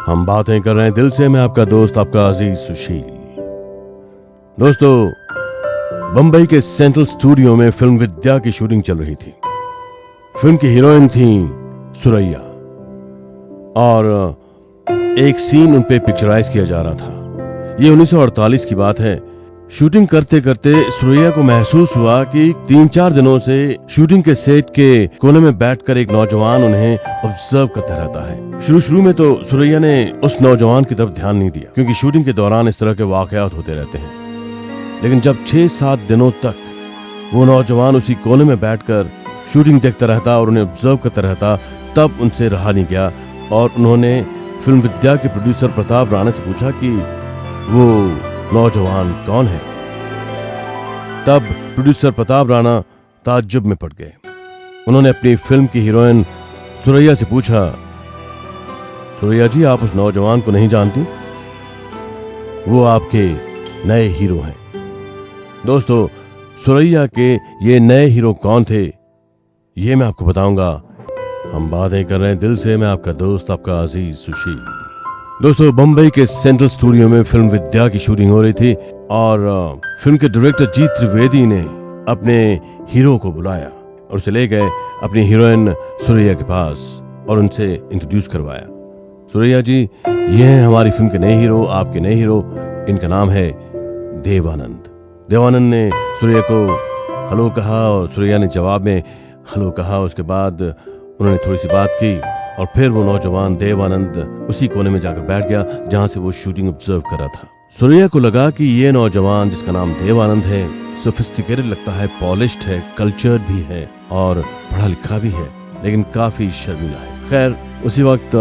हम बातें कर रहे हैं दिल से। मैं आपका दोस्त, आपका अजीज सुशील। दोस्तों, बंबई के सेंट्रल स्टूडियो में फिल्म विद्या की शूटिंग चल रही थी। फिल्म की हीरोइन थी सुरैया और एक सीन उन पे पिक्चराइज किया जा रहा था। ये 1948 की बात है। शूटिंग करते करते सुरैया को महसूस हुआ कि 3-4 दिनों से शूटिंग के सेट के कोने में बैठकर एक नौजवान उन्हें ऑब्जर्व करता रहता है। शुरू में तो सुरैया ने उस नौजवान की तरफ ध्यान नहीं दिया, क्योंकि शूटिंग के दौरान इस तरह के वाकयात होते रहते हैं। लेकिन जब 6-7 दिनों तक वो नौजवान उसी कोने में बैठकर शूटिंग देखता रहता और उन्हें ऑब्जर्व करता रहता, तब उनसे रहा नहीं गया और उन्होंने फिल्म विद्या के प्रोड्यूसर प्रताप राणा से पूछा कि वो नौजवान कौन है। तब प्रोड्यूसर प्रताप राणा ताज्जुब में पड़ गए। उन्होंने अपनी फिल्म की हीरोइन सुरैया से पूछा, सुरैया जी, आप उस नौजवान को नहीं जानती? वो आपके नए हीरो हैं। दोस्तों, सुरैया के ये नए हीरो कौन थे, ये मैं आपको बताऊंगा। हम बातें कर रहे हैं दिल से। मैं आपका दोस्त, आपका अजीज सुशील। दोस्तों, बंबई के सेंट्रल स्टूडियो में फिल्म विद्या की शूटिंग हो रही थी और फिल्म के डायरेक्टर जी त्रिवेदी ने अपने हीरो को बुलाया और उसे ले गए अपनी हीरोइन सुरैया के पास और उनसे इंट्रोड्यूस करवाया। सुरैया जी, ये हैं हमारी फिल्म के नए हीरो, आपके नए हीरो। इनका नाम है देवानंद। देवानंद ने सुरैया को हेलो कहा और सुरैया ने जवाब में हेलो कहा। उसके बाद उन्होंने थोड़ी सी बात की और फिर वो नौजवान देवानंद उसी कोने में जाकर बैठ गया जहां से वो शूटिंग ऑब्जर्व कर रहा था। सुरैया को लगा कि ये नौजवान जिसका नाम देवानंद है, सोफिस्टिकेटेड लगता है, पॉलिश्ड है, कल्चर्ड भी है और पढ़ा लिखा भी है, लेकिन काफी शर्मीला है। खैर, उसी वक्त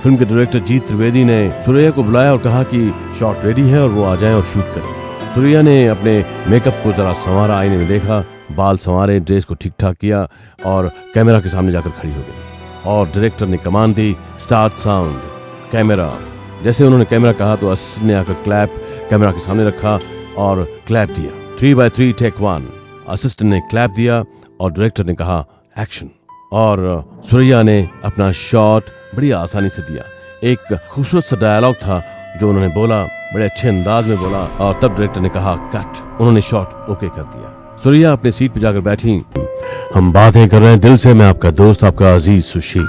फिल्म के डायरेक्टर जी त्रिवेदी ने सुरैया को बुलाया और कहा कि शॉट रेडी है और वो आ जाए और शूट करें। सुरैया ने अपने मेकअप को जरा संवारा, आईने में देखा, बाल संवारे, ड्रेस को ठीक ठाक किया और कैमरा के सामने जाकर खड़ी हो गई और डायरेक्टर ने कमांड दी, स्टार्ट साउंड, कैमरा। जैसे उन्होंने कैमरा कहा तो असिस्टेंट ने आकर क्लैप कैमरा के सामने रखा और क्लैप दिया। 3x3 take 1। असिस्टेंट ने क्लैप दिया और डायरेक्टर ने कहा एक्शन। और सुरैया ने अपना शॉट बड़ी आसानी से दिया। एक खूबसूरत सा डायलॉग था जो उन्होंने बोला, बड़े अच्छे अंदाज में बोला और तब डायरेक्टर ने कहा कट। उन्होंने शॉट ओके कर दिया। सुरैया अपने सीट पर जाकर बैठी। हम बातें कर रहे हैं दिल से। मैं आपका दोस्त, आपका अजीज सुशील।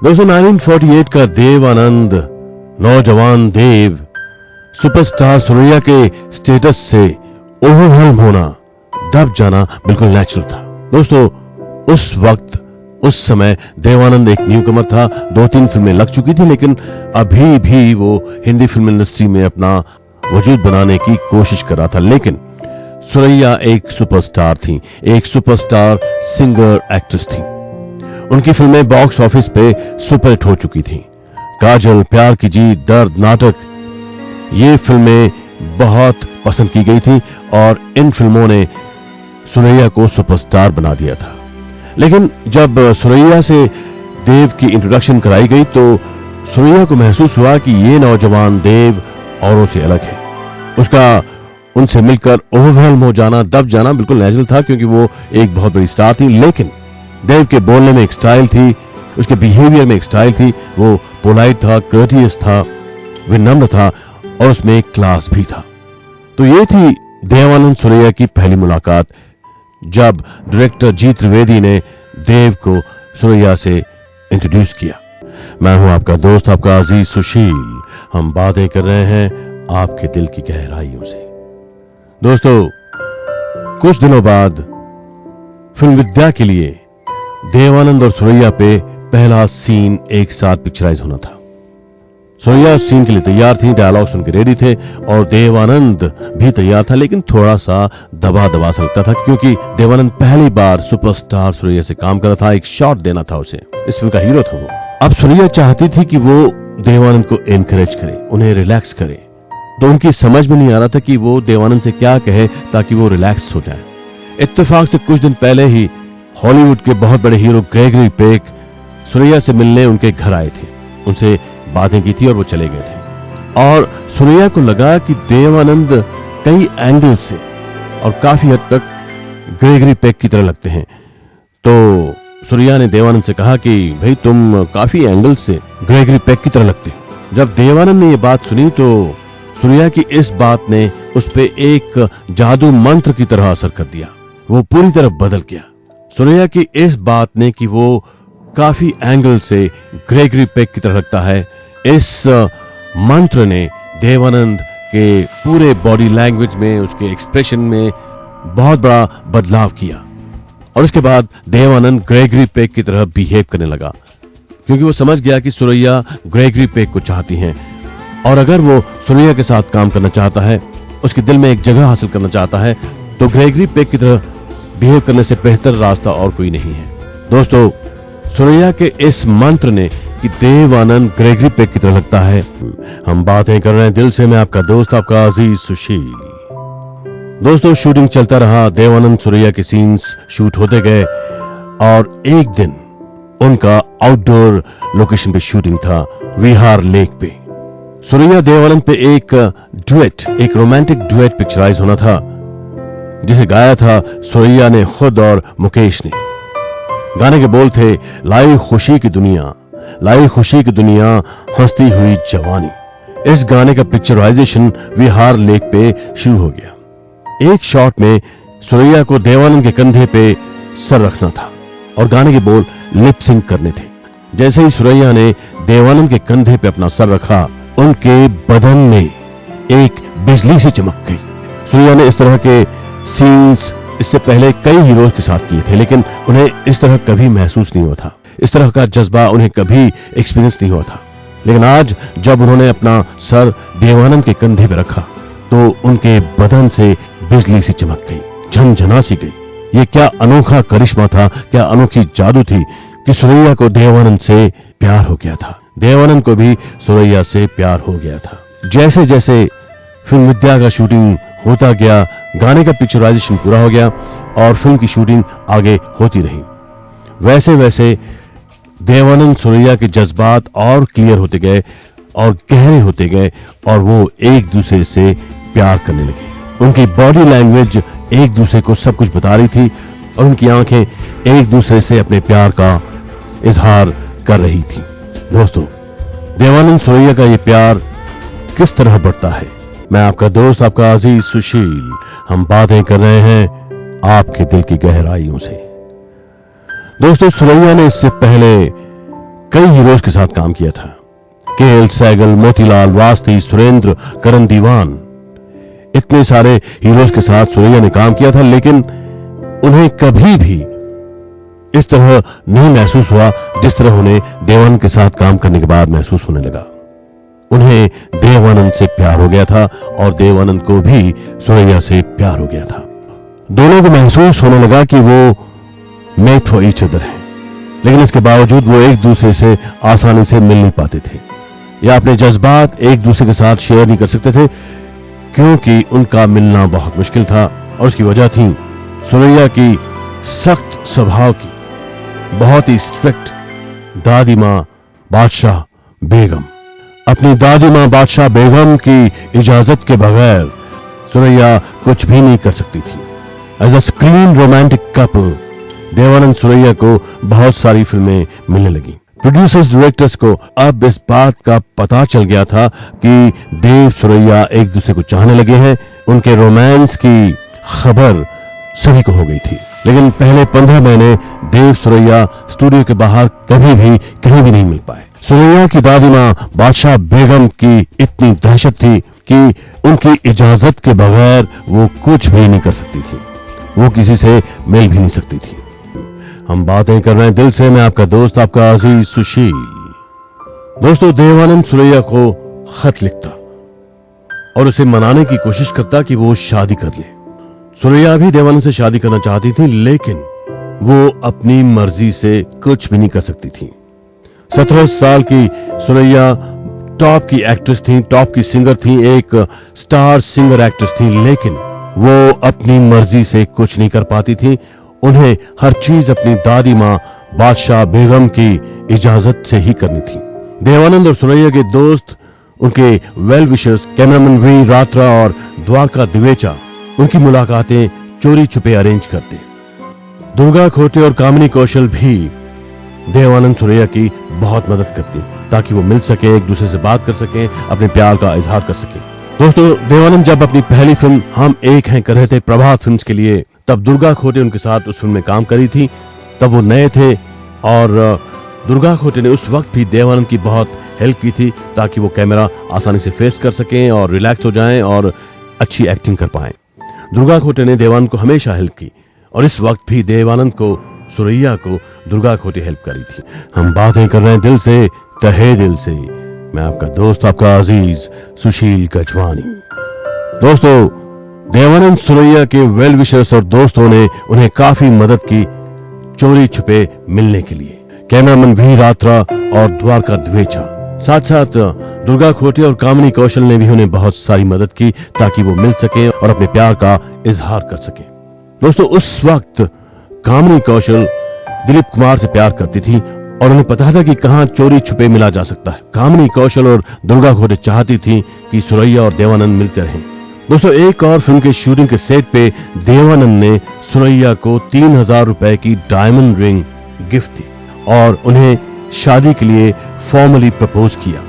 दोस्तों, 1948 का देवानंद, नौजवान देव, सुपरस्टार सुरैया के स्टेटस से ओवरवेल्म होना, दब जाना बिल्कुल नेचुरल था। दोस्तों, उस वक्त, उस समय देवानंद एक न्यूकमर था। 2-3 फिल्में लग चुकी थी, लेकिन अभी भी वो हिंदी फिल्म इंडस्ट्री में अपना वजूद बनाने की कोशिश कर रहा था। लेकिन सुरैया एक सुपरस्टार थी, एक सुपरस्टार सिंगर एक्ट्रेस थी। उनकी फिल्में बॉक्स ऑफिस पे सुपरहिट हो चुकी थी। काजल, प्यार की जीत, दर्द, नाटक, ये फिल्में बहुत पसंद की गई थी और इन फिल्मों ने सुरैया को सुपरस्टार बना दिया था। लेकिन जब सुरैया से देव की इंट्रोडक्शन कराई गई तो सुरैया को महसूस हुआ कि ये नौजवान देव औरों से अलग है। उसका उनसे मिलकर ओवरवेल्म हो जाना, दब जाना बिल्कुल नेचुरल था, क्योंकि वो एक बहुत बड़ी स्टार थी। लेकिन देव के बोलने में एक स्टाइल थी, उसके बिहेवियर में एक स्टाइल थी। वो पोलाइट था, कर्टियस था, विनम्र था और उसमें एक क्लास भी था। तो ये थी देवानंद सुरैया की पहली मुलाकात, जब डायरेक्टर जी त्रिवेदी ने देव को सुरैया से इंट्रोड्यूस किया। मैं हूं आपका दोस्त, आपका अजीज सुशील। हम बातें कर रहे हैं आपके दिल की गहराइयों से। दोस्तों, कुछ दिनों बाद फिल्म विद्या के लिए देवानंद और सुरैया पे पहला सीन एक साथ पिक्चराइज होना था। सुरैया उस सीन के लिए तैयार थी, डायलॉग सुन के रेडी थे और देवानंद भी तैयार था, लेकिन थोड़ा सा दबा सा लगता था, क्योंकि देवानंद पहली बार सुपरस्टार सुरैया से काम कर रहा था। एक शॉट देना था उसे, इस फिल्म का हीरो था वो। अब सुरैया चाहती थी कि वो देवानंद को एनकरेज करे, उन्हें रिलैक्स करे। तो उनकी समझ में नहीं आ रहा था कि वो देवानंद से क्या कहे ताकि वो रिलैक्स हो जाए। इत्तेफाक से कुछ दिन पहले ही हॉलीवुड के बहुत बड़े हीरो ग्रेगरी पेक सुरैया से मिलने उनके घर आए थे। उनसे बातें की थी और वो चले गए थे। और सुरैया को लगा कि देवानंद कई एंगल से और काफी हद तक ग्रेगरी पेक की तरह लगते हैं। तो सुरैया ने देवानंद से कहा कि भाई तुम काफी एंगल से ग्रेगरी पेक की तरह लगते हो। जब देवानंद ने ये बात सुनी तो सुरैया की इस बात ने उस पे एक जादू मंत्र की तरह असर कर दिया। वो पूरी तरह बदल गया। सुरैया की इस बात ने कि वो काफी एंगल से ग्रेगरी पेक की तरह लगता है, इस मंत्र ने देवानंद के पूरे बॉडी लैंग्वेज में, उसके एक्सप्रेशन में बहुत बड़ा बदलाव किया। और उसके बाद देवानंद ग्रेगरी पेक की तरह बिहेव करने लगा, क्योंकि वो समझ गया कि सुरैया ग्रेगरी पेक को चाहती हैं और अगर वो सुरैया के साथ काम करना चाहता है, उसके दिल में एक जगह हासिल करना चाहता है, तो ग्रेगरी पेक की तरह बिहेव करने से बेहतर रास्ता और कोई नहीं है। दोस्तों, सुरैया के इस मंत्र ने कि देवानंद ग्रेगरी पेक की तरह लगता है। हम बातें कर रहे हैं दिल से, मैं आपका दोस्त, आपका अजीज सुशील। दोस्तों, शूटिंग चलता रहा, देवानंद सुरैया के सीन्स शूट होते गए और एक दिन उनका आउटडोर लोकेशन पे शूटिंग था, विहार लेक पे। सुरैया देवानंद पे एक डुएट, एक रोमांटिक डुएट पिक्चराइज होना था, जिसे गाया था सुरैया ने खुद और मुकेश ने। गाने के बोल थे, लाई खुशी की दुनिया, लाई खुशी की दुनिया, हंसती हुई जवानी। इस गाने का पिक्चराइजेशन विहार लेक पे शुरू हो गया। एक शॉट में सुरैया को देवानंद के कंधे पे सर रखना था और गाने के बोल लिप सिंक करने थे। जैसे ही सुरैया ने देवानंद के कंधे पे अपना सर रखा, उनके बदन में एक बिजली सी चमक गई। सुरैया ने इस तरह के सीन्स इससे पहले कई हीरोज के साथ किए थे, लेकिन उन्हें इस तरह कभी महसूस नहीं हुआ था, इस तरह का जज्बा उन्हें कभी एक्सपीरियंस नहीं हुआ था। लेकिन आज जब उन्होंने अपना सर देवानंद के कंधे पे रखा तो उनके बदन से बिजली सी चमक गई, झनझना सी गई। ये क्या अनोखा करिश्मा था, क्या अनोखी जादू थी कि सुरैया को देवानंद से प्यार हो गया था, देवानंद को भी सुरैया से प्यार हो गया था। जैसे जैसे फिल्म विद्या का शूटिंग होता गया, गाने का पिक्चराइजेशन पूरा हो गया और फिल्म की शूटिंग आगे होती रही, वैसे वैसे देवानंद सुरैया के जज्बात और क्लियर होते गए और गहरे होते गए और वो एक दूसरे से प्यार करने लगे। उनकी बॉडी लैंग्वेज एक दूसरे को सब कुछ बता रही थी और उनकी आंखें एक दूसरे से अपने प्यार का इजहार कर रही थी। दोस्तों, देवानंद सुरैया का ये प्यार किस तरह बढ़ता है? मैं आपका दोस्त, आपका अजीज सुशील। हम बातें कर रहे हैं आपके दिल की गहराइयों से। दोस्तों, सुरैया ने इससे पहले कई हीरोज के साथ काम किया था, केएल सहगल, मोतीलाल, वास्ती, सुरेंद्र, करण दीवान, इतने सारे हीरोज के साथ सुरैया ने काम किया था, लेकिन उन्हें कभी भी इस तरह नहीं महसूस हुआ जिस तरह उन्हें देवानंद के साथ काम करने के बाद महसूस होने लगा। उन्हें देवानंद से प्यार हो गया था और देवानंद को भी सुरैया से प्यार हो गया था। दोनों को महसूस होने लगा कि वो मेड फॉर ईच अदर है, लेकिन इसके बावजूद वो एक दूसरे से आसानी से मिल नहीं पाते थे या अपने जज्बात एक दूसरे के साथ शेयर नहीं कर सकते थे, क्योंकि उनका मिलना बहुत मुश्किल था। और उसकी वजह थी सुरैया की सख्त स्वभाव की, बहुत ही स्ट्रिक्ट दादी माँ बादशाह बेगम। अपनी दादी माँ बादशाह बेगम की इजाजत के बगैर सुरैया कुछ भी नहीं कर सकती थी। As a screen romantic couple Dev Anand Suraiya को बहुत सारी फिल्में मिलने लगी। प्रोड्यूसर्स, डायरेक्टर्स को अब इस बात का पता चल गया था कि देव सुरैया एक दूसरे को चाहने लगे हैं। उनके रोमांस की खबर सभी को हो गई थी, लेकिन पहले 15 महीने देव सुरैया स्टूडियो के बाहर कभी भी कहीं भी नहीं मिल पाए। सुरैया की दादी माँ बादशाह बेगम की इतनी दहशत थी कि उनकी इजाजत के बगैर वो कुछ भी नहीं कर सकती थी, वो किसी से मिल भी नहीं सकती थी। हम बातें कर रहे हैं दिल से, मैं आपका दोस्त, आपका अजीज सुशील। दोस्तों, देवानंद सुरैया को खत लिखता और उसे मनाने की कोशिश करता कि वो शादी कर ले। सुरैया भी देवानंद से शादी करना चाहती थी, लेकिन वो अपनी मर्जी से कुछ भी नहीं कर सकती थी। 17 साल की सुरैया टॉप की एक्ट्रेस थी, टॉप की सिंगर थी, एक स्टार सिंगर एक्ट्रेस थी, लेकिन वो अपनी मर्जी से कुछ नहीं कर पाती थी। उन्हें हर चीज अपनी दादी माँ बादशाह बेगम की इजाजत से ही करनी थी। देवानंद और सुरैया के दोस्त, उनके well wishers cameraman V Ratra और द्वारका दिवेचा उनकी मुलाकातें चोरी छुपे अरेंज करते। दुर्गा खोटे और कामिनी कौशल भी देवानंद सुरैया की बहुत मदद करती। ताकि वो मिल सके, एक दूसरे से बात कर सकें, अपने प्यार का इजहार कर सकें। दोस्तों, देवानंद जब अपनी पहली फिल्म हम एक हैं कर रहे थे प्रभात फिल्म्स के लिए, तब दुर्गा खोटे उनके साथ उस फिल्म में काम करी थी। तब वो नए थे और दुर्गा खोटे ने उस वक्त भी देवानंद की बहुत हेल्प की थी ताकि वो कैमरा आसानी से फेस कर सकें और रिलैक्स हो जाएं और अच्छी एक्टिंग कर पाएं। दुर्गा खोटे ने देवानंद को हमेशा हेल्प की और इस वक्त भी देवानंद को, सुरैया को दुर्गा खोटे हेल्प करी थी। हम बातें कर रहे हैं दिल से, तहे दिल से। मैं आपका दोस्त, आपका अजीज सुशील गजवानी। दोस्तों, देवानंद सुरैया के वेल विशर्स और दोस्तों ने उन्हें काफी मदद की चोरी छुपे मिलने के लिए। कैमरामैन वी रात्रा और द्वारका द्वेचा, साथ साथ दुर्गा खोटे और कामिनी कौशल ने भी उन्हें बहुत सारी मदद की ताकि वो मिल सके और अपने प्यार का इजहार कर सके। दोस्तों, उस वक्त कामिनी कौशल दिलीप कुमार से प्यार करती थी और उन्हें पता था कि कहां चोरी छुपे मिला जा सकता है। कामिनी कौशल और दुर्गा खोटे चाहती थी कि सुरैया और देवानंद मिलते रहें। दोस्तों, एक और फिल्म के शूटिंग के सेट पे देवानंद ने सुरैया को 3000 रुपए की डायमंड रिंग गिफ्ट दी और उन्हें शादी के लिए फॉर्मली प्रपोज किया।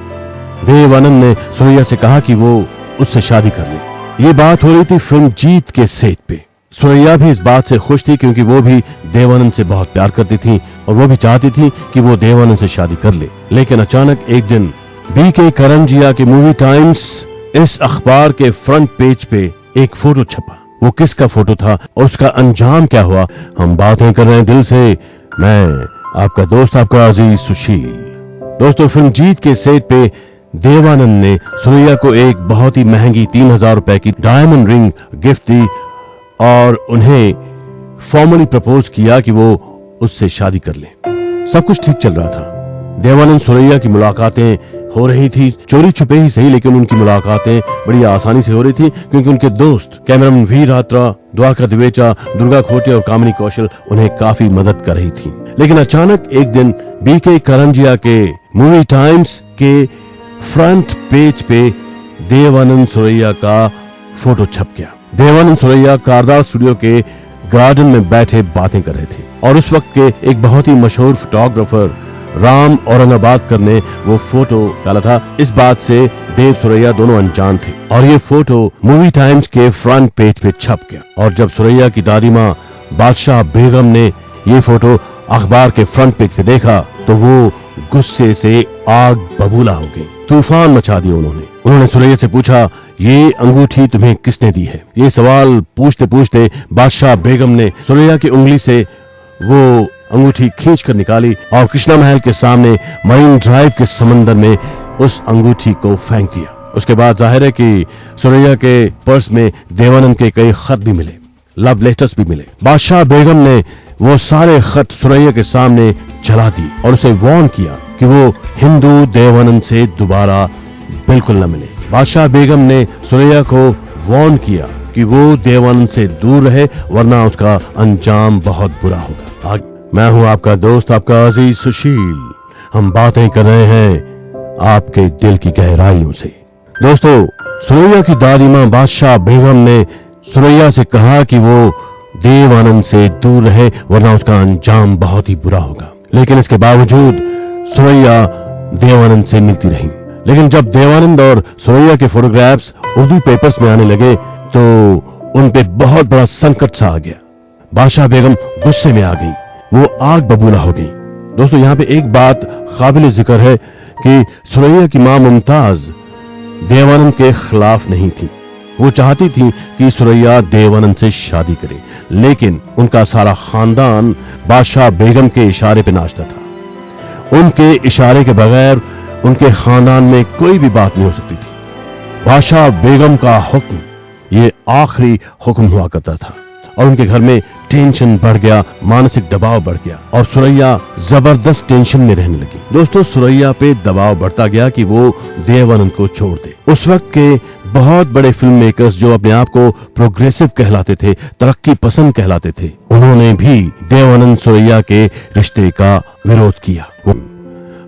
देवानंद ने सुरैया से कहा कि वो उससे शादी कर ले। ये बात हो रही थी फिल्म जीत के सेट पे। सुरैया भी इस बात से खुश थी क्योंकि वो भी देवानंद से बहुत प्यार करती थी और वो भी चाहती थी कि वो देवानंद से शादी कर ले। लेकिन अचानक एक दिन बीके करंजिया के मूवी टाइम्स इस अखबार के फ्रंट पेज पे एक फोटो छपा। वो किसका फोटो था और उसका अंजाम क्या हुआ? हम बातें कर रहे हैं दिल से। मैं आपका दोस्त, आपका अजीज सुशील। दोस्तों, फिल्म जीत के सेट पे देवानंद ने सुरैया को एक बहुत ही महंगी 3000 रुपए की डायमंड रिंग गिफ्ट दी और उन्हें फॉर्मली प्रपोज किया कि वो उससे शादी कर ले। सब कुछ ठीक चल रहा था। देवानंद सुरैया की मुलाकातें हो रही थी, चोरी छुपे ही सही, लेकिन उनकी मुलाकातें बड़ी आसानी से हो रही थी क्योंकि उनके दोस्त कैमरामैन वी रात्रा, द्वारका द्वेचा, दुर्गा खोटे और कामिनी कौशल उन्हें काफी मदद कर रही थी। लेकिन अचानक एक दिन बीके करंजिया के मूवी टाइम्स के फ्रंट पेज पे देवानंद सुरैया का फोटो छप गया। देवानंद सुरैया कारदार स्टूडियो के गार्डन में बैठे बातें कर रहे थे और उस वक्त के एक बहुत ही मशहूर फोटोग्राफर राम औरंगाबादकर ने वो फोटो डाला था। इस बात से देव सुरैया दोनों अनजान थे और ये फोटो मूवी टाइम्स के फ्रंट पेज पे छप गया। और जब सुरैया की दादी माँ बादशाह बेगम ने ये फोटो अखबार के फ्रंट पेज पे देखा तो वो गुस्से से आग बबूला हो गई, तूफान मचा दिया उन्होंने सुरैया से पूछा, ये अंगूठी तुम्हें किसने दी है? ये सवाल पूछते पूछते बादशाह बेगम ने सुरैया की उंगली से वो अंगूठी खींच कर निकाली और कृष्णा महल के सामने मरीन ड्राइव के समंदर में उस अंगूठी को फेंक दिया। उसके बाद जाहिर है कि सुरैया के पर्स में देवानंद के कई खत भी मिले, लव लेटर्स भी मिले। बादशाह बेगम ने वो सारे खत सुरैया के सामने जला दी और उसे वार्न किया कि वो हिंदू देवानंद से दोबारा बिल्कुल न मिले। बादशाह बेगम ने सुरैया को वार्न किया कि वो देवानंद से दूर रहे वरना उसका अंजाम बहुत बुरा होगा। मैं हूं आपका दोस्त, आपका अजीज सुशील। हम बातें कर रहे हैं आपके दिल की गहराइयों से। दोस्तों, सुरैया की दादी मां बादशाह बेगम ने सुरैया से कहा कि वो देवानंद से दूर रहे वरना उसका अंजाम बहुत ही बुरा होगा। लेकिन इसके बावजूद सुरैया देवानंद से मिलती रही। लेकिन जब देवानंद और सुरैया के फोटोग्राफ्स उर्दू पेपर्स में आने लगे तो उन पे बहुत बड़ा संकट सा आ गया। बादशाह बेगम गुस्से में आ गई, वो आग बबूला हो गई। दोस्तों, यहाँ पे एक बात काबिल जिक्र है कि सुरैया की मां मुमताज देवानंद के खिलाफ नहीं थी। वो चाहती थी कि सुरैया देवानंद से शादी करे, लेकिन उनका सारा खानदान बादशाह बेगम के इशारे पे नाचता था। उनके इशारे के बगैर उनके खानदान में कोई भी बात नहीं हो सकती थी। बादशाह बेगम का हुक्म ये आखिरी हुक्म हुआ करता था और उनके घर में टेंशन बढ़ गया, मानसिक दबाव बढ़ गया और सुरैया जबरदस्त टेंशन में रहने लगी। दोस्तों, सुरैया पे दबाव बढ़ता गया कि वो देवानंद को छोड़ दे। उस वक्त के बहुत बड़े फिल्म मेकर्स जो अपने आप को प्रोग्रेसिव कहलाते थे, तरक्की पसंद कहलाते थे, उन्होंने भी देवानंद सुरैया के रिश्ते का विरोध किया।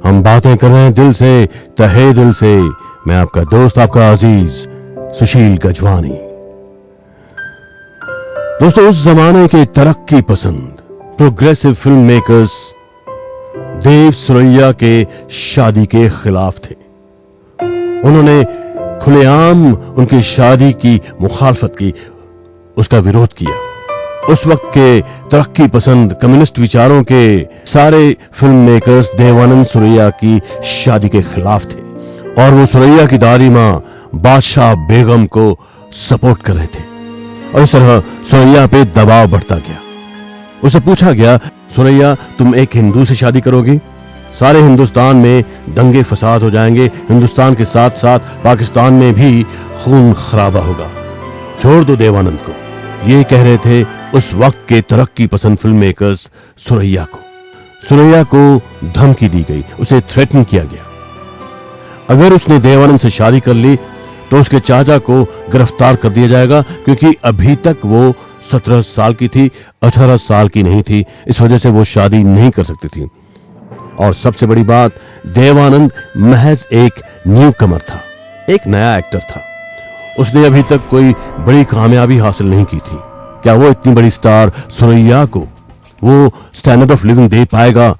हम बातें कर रहे हैं दिल से, तहे दिल से। मैं आपका दोस्त, आपका अजीज सुशील गजवानी। दोस्तों, उस जमाने के तरक्की पसंद प्रोग्रेसिव फिल्म मेकर्स देव सुरैया के शादी के खिलाफ थे। उन्होंने खुलेआम उनकी शादी की मुखालफत की, उसका विरोध किया। उस वक्त के तरक्की पसंद कम्युनिस्ट विचारों के सारे फिल्म मेकर्स देवानंद सुरैया की शादी के खिलाफ थे और वो सुरैया की दादी मां बादशाह बेगम को सपोर्ट कर रहे थे। और इस तरह सुरैया पे दबाव बढ़ता गया। उसे पूछा गया, सुरैया तुम एक हिंदू से शादी करोगी? सारे हिंदुस्तान में दंगे फसाद हो जाएंगे, हिंदुस्तान के साथ साथ पाकिस्तान में भी खून खराबा होगा, छोड़ दो देवानंद को। ये कह रहे थे उस वक्त के तरक्की पसंद फिल्म मेकर्स सुरैया को। सुरैया को धमकी दी गई, उसे थ्रेटन किया गया। अगर उसने देवानंद से शादी कर ली तो उसके चाचा को गिरफ्तार कर दिया जाएगा, क्योंकि अभी तक वो 17 साल की थी, 18 साल की नहीं थी। इस वजह से वो शादी नहीं कर सकती थी। और सबसे बड़ी बात, देवानंद महज एक न्यू कमर था, एक नया एक्टर था। उसने अभी तक कोई बड़ी कामयाबी हासिल नहीं की थी। क्या वो इतनी बड़ी स्टार सुरैया को वो स्टैंडर्ड ऑफ लिविंग दे पाएगा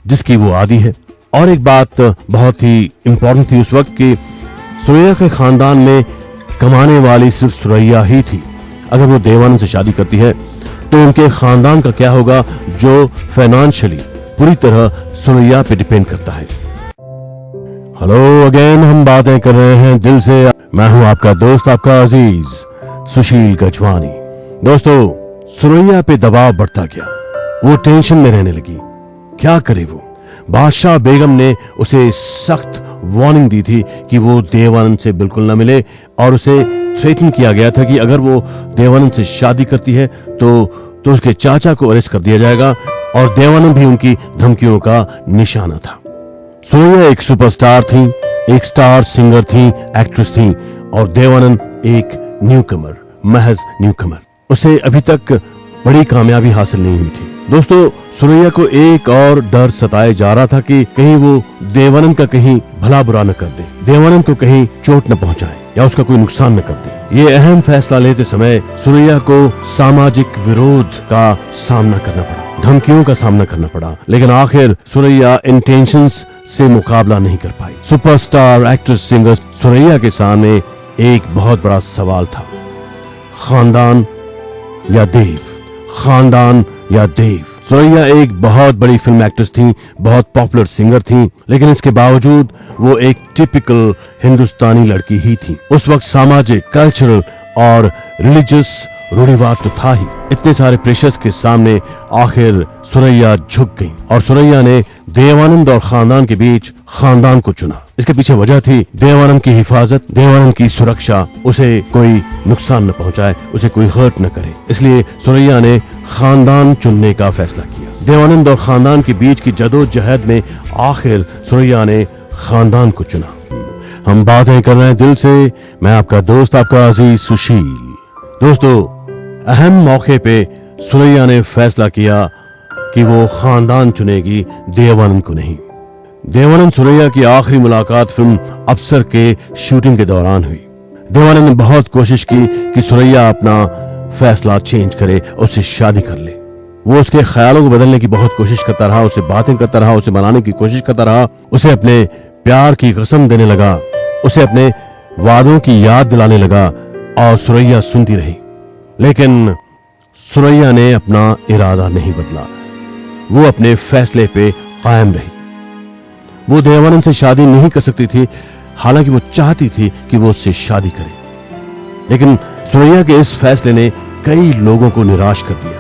जिसकी वो आदी है? और एक बात बहुत ही इंपॉर्टेंट थी उस वक्त की, सुरैया के खानदान में कमाने वाली सिर्फ सुरैया ही थी। अगर वो देवानंद से शादी करती है तो उनके खानदान का क्या होगा, जो फाइनेंशियली पूरी तरह सुरैया पे डिपेंड करता है। हेलो अगेन, हम बातें कर रहे हैं दिल से। मैं हूं आपका दोस्त, आपका अजीज सुशील गजवानी। दोस्तों, सुरैया पे दबाव बढ़ता गया, वो टेंशन में रहने लगी। क्या करे वो? बादशाह बेगम ने उसे सख्त वार्निंग दी थी कि वो देवानंद से बिल्कुल न मिले, और उसे थ्रेटन किया गया था कि अगर वो देवानंद से शादी करती है तो उसके चाचा को अरेस्ट कर दिया जाएगा, और देवानंद भी उनकी धमकियों का निशाना था। सुरैया एक सुपरस्टार थी, एक स्टार सिंगर थी, एक्ट्रेस थी, और देवानंद एक न्यूकमर, महज न्यूकमर। उसे अभी तक बड़ी कामयाबी हासिल नहीं हुई थी। दोस्तों, सुरैया को एक और डर सताया जा रहा था कि कहीं वो देवानंद का कहीं भला बुरा न कर दे, देवानंद को कहीं चोट न पहुंचाए या उसका कोई नुकसान न कर दे। ये अहम फैसला लेते समय सुरैया को सामाजिक विरोध का सामना करना पड़ा, धमकियों का सामना करना पड़ा, लेकिन आखिर सुरैया इन टेंशंस से मुकाबला नहीं कर पाई। सुपरस्टार एक्ट्रेस सिंगर सुरैया के सामने एक बहुत बड़ा सवाल था, खानदान या देव, खानदान या देव। सुरैया एक बहुत बड़ी फिल्म एक्ट्रेस थी, बहुत पॉपुलर सिंगर थी, लेकिन इसके बावजूद वो एक टिपिकल हिंदुस्तानी लड़की ही थी। उस वक्त सामाजिक, कल्चरल और रिलीजियस रूढ़िवाद तो था ही। इतने सारे प्रेशर्स के सामने आखिर सुरैया झुक गई और सुरैया ने देवानंद और खानदान के बीच खानदान को चुना। इसके पीछे वजह थी देवानंद की हिफाजत, देवानंद की सुरक्षा, उसे कोई नुकसान न पहुंचाए, उसे कोई हर्ट न करे। इसलिए सुरैया ने खानदान चुनने का फैसला किया। देवानंद और खानदान के बीच की जदोजहद में आखिर सुरैया ने खानदान को चुना। हम बातें कर रहे हैं दिल से। मैं आपका दोस्त, आपका अजीज सुशील। दोस्तों, अहम मौके पे सुरैया ने फैसला किया कि वो खानदान चुनेगी, देवानंद को नहीं। देवानंद सुरैया की आखिरी मुलाकात फिल्म अफसर के शूटिंग के दौरान हुई। देवानंद ने बहुत कोशिश की कि सुरैया अपना फैसला चेंज करे, उससे शादी कर ले। वो उसके ख्यालों को बदलने की बहुत कोशिश करता रहा, उसे बातें करता रहा, उसे मनाने की कोशिश करता रहा, उसे अपने प्यार की कसम देने लगा, उसे अपने वादों की याद दिलाने लगा, और सुरैया सुनती रही। लेकिन सुरैया ने अपना इरादा नहीं बदला, वो अपने फैसले पे कायम रही। वो देवानंद से शादी नहीं कर सकती थी, हालांकि वो चाहती थी कि वो उससे शादी करे। लेकिन सुरैया के इस फैसले ने कई लोगों को निराश कर दिया।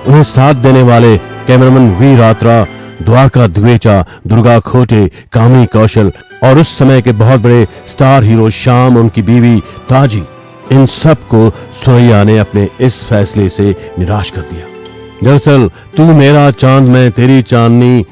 उन्हें साथ देने वाले कैमरामैन वी रात्रा, द्वारका द्वेचा, दुर्गा खोटे, कामिनी कौशल और उस समय के बहुत बड़े स्टार हीरो श्याम, उनकी बीवी ताजी, इन सब को सुरैया ने अपने इस फैसले से निराश कर दिया। दरअसल तू मेरा चांद मैं तेरी चांदनी,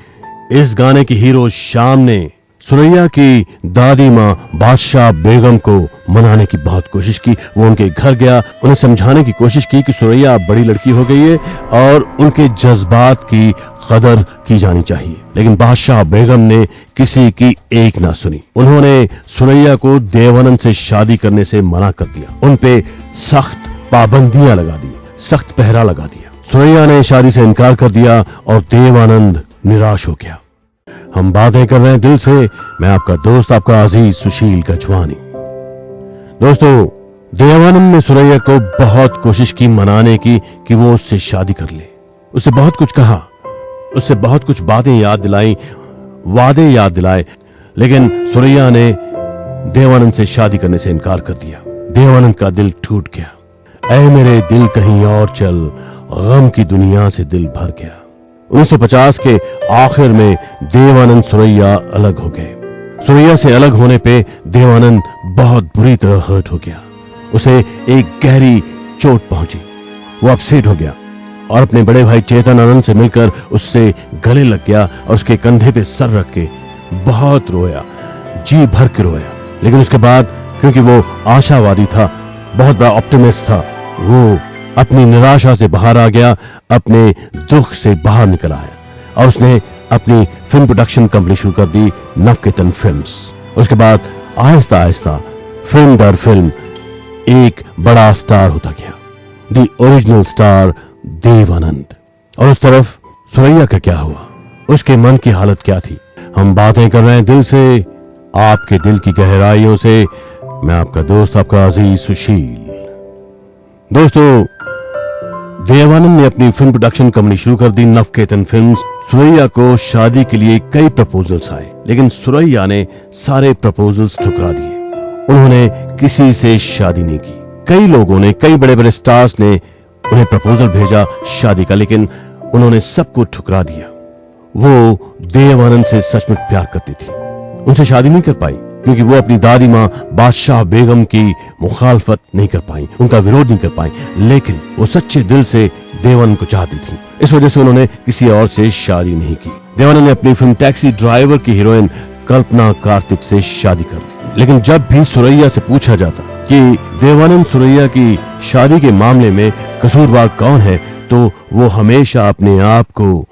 इस गाने की हीरो श्याम ने सुरैया की दादी माँ बादशाह बेगम को मनाने की बहुत कोशिश की। वो उनके घर गया, उन्हें समझाने की कोशिश की कि सुरैया बड़ी लड़की हो गई है और उनके जज्बात की कदर की जानी चाहिए। लेकिन बादशाह बेगम ने किसी की एक ना सुनी। उन्होंने सुरैया को देवानंद से शादी करने से मना कर दिया, उन पे सख्त पाबंदियां लगा दी, सख्त पहरा लगा दिया। सुरैया ने शादी से इनकार कर दिया और देवानंद निराश हो गया। हम बातें कर रहे हैं दिल से। मैं आपका दोस्त, आपका अजीज सुशील गजवानी। दोस्तों, देवानंद ने सुरैया को बहुत कोशिश की मनाने की कि वो उससे शादी कर ले। उससे बहुत कुछ कहा, उससे बहुत कुछ बातें याद दिलाई, वादे याद दिलाए, लेकिन सुरैया ने देवानंद से शादी करने से इनकार कर दिया। देवानंद का दिल टूट गया। ऐ मेरे दिल कहीं और चल, गम की दुनिया से दिल भर गया। 1950 के आखिर में देवानंद सुरैया अलग हो गए। सुरैया से अलग होने पे देवानंद बहुत बुरी तरह हर्ट हो गया। उसे एक गहरी चोट पहुंची। वो अपसेट हो गया और अपने बड़े भाई चेतन आनंद से मिलकर उससे गले लग गया और उसके कंधे पे सर रख के बहुत रोया, जी भर के रोया। लेकिन उसके बाद, क्योंकि वो आशावादी था, बहुत बड़ा ऑप्टिमिस्ट था, वो अपनी निराशा से बाहर आ गया, अपने दुख से बाहर निकल आया और उसने अपनी फिल्म प्रोडक्शन कंपनी शुरू कर दी, नवकेतन फिल्म्स। उसके बाद आहिस्ता आहिस्ता फिल्म दर फिल्म एक बड़ा स्टार होता गया, द ओरिजिनल स्टार देवानंद। और उस तरफ सुरैया का क्या हुआ, उसके मन की हालत क्या थी? हम बातें कर रहे हैं दिल से, आपके दिल की गहराइयों से। मैं आपका दोस्त, आपका अजीज सुशील। दोस्तों, देवानंद ने अपनी फिल्म प्रोडक्शन कंपनी शुरू कर दी, नवकेतन फिल्म्स। सुरैया को शादी के लिए कई प्रपोजल्स आए, लेकिन सुरैया ने सारे प्रपोजल्स ठुकरा दिए। उन्होंने किसी से शादी नहीं की। कई लोगों ने, कई बड़े बड़े स्टार्स ने उन्हें प्रपोजल भेजा शादी का, लेकिन उन्होंने सबको ठुकरा दिया। वो देवानंद से सच में प्यार करती थी, उनसे शादी नहीं कर पाई क्योंकि वो अपनी दादी माँ बादशाह बेगम की मुखालफत नहीं कर पाई, उनका विरोध नहीं कर पाई, लेकिन वो सच्चे दिल से देवानंद को चाहती थी। इस वजह से उन्होंने किसी और से शादी नहीं की। देवानंद ने अपनी फिल्म टैक्सी ड्राइवर की हीरोइन कल्पना कार्तिक से शादी कर ली। लेकिन जब भी सुरैया से पूछा जाता कि देवानंद सुरैया की शादी के मामले में कसूरवार कौन है, तो वो हमेशा अपने आप को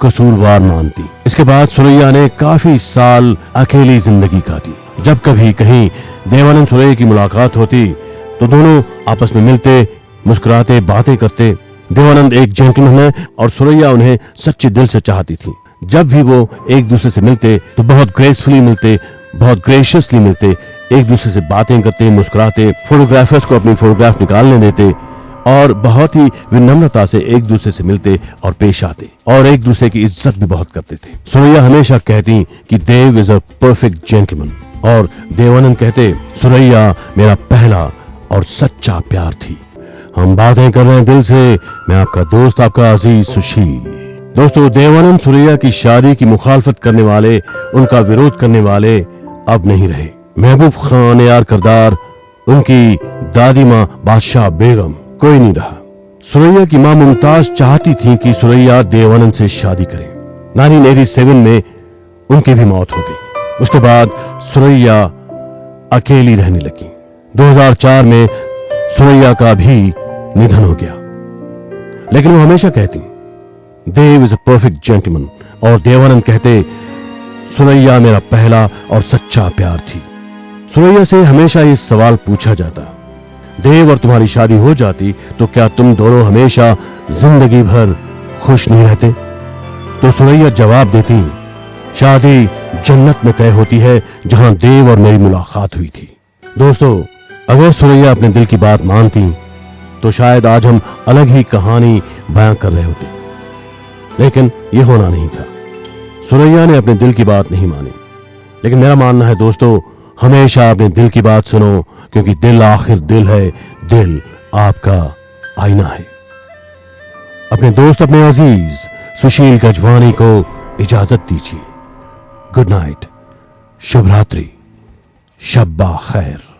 कसूरवार मानती। इसके बाद सुरैया ने काफी साल अकेली जिंदगी काटी। जब कभी कहीं देवानंद सुरैया की मुलाकात होती तो दोनों आपस में मिलते, मुस्कुराते, बातें करते। देवानंद एक जेंटलमैन है और सुरैया उन्हें सच्चे दिल से चाहती थी। जब भी वो एक दूसरे से मिलते तो बहुत ग्रेसफुली मिलते, बहुत ग्रेशियसली मिलते, एक दूसरे से बातें करते, मुस्कुराते, फोटोग्राफर्स को अपनी फोटोग्राफ निकालने देते और बहुत ही विनम्रता से एक दूसरे से मिलते और पेश आते और एक दूसरे की इज्जत भी बहुत करते थे। सुरैया हमेशा कहती कि देव इज अ परफेक्ट जेंटलमैन और देवानंद कहते सुरैया मेरा पहला और सच्चा प्यार थी। हम बातें कर रहे हैं दिल से। मैं आपका दोस्त, आपका अजीज सुशील। दोस्तों, देवानंद सुरैया की शादी की मुखालफत करने वाले, उनका विरोध करने वाले अब नहीं रहे। महबूब खान ने यार किरदार, उनकी दादी माँ बादशाह बेगम, कोई नहीं रहा। सुरैया की मां मुमताज चाहती थी कि सुरैया देवानंद से शादी करे। 1987 में उनकी भी मौत हो गई। उसके बाद सुरैया अकेली रहने लगी। 2004 में सुरैया का भी निधन हो गया। लेकिन वो हमेशा कहती देव इज अ परफेक्ट जेंटलमैन और देवानंद कहते सुरैया मेरा पहला और सच्चा प्यार थी। सुरैया से हमेशा ये सवाल पूछा जाता, देव और तुम्हारी शादी हो जाती तो क्या तुम दोनों हमेशा जिंदगी भर खुश नहीं रहते? तो सुरैया जवाब देती, शादी जन्नत में तय होती है जहां देव और मेरी मुलाकात हुई थी। दोस्तों, अगर सुरैया अपने दिल की बात मानती तो शायद आज हम अलग ही कहानी बयां कर रहे होते, लेकिन यह होना नहीं था। सुरैया ने अपने दिल की बात नहीं मानी। लेकिन मेरा मानना है दोस्तों, हमेशा अपने दिल की बात सुनो, क्योंकि दिल आखिर दिल है, दिल आपका आईना है। अपने दोस्त, अपने अजीज सुशील गजवानी को इजाजत दीजिए। गुड नाइट, शुभ रात्रि, शब्बा खैर।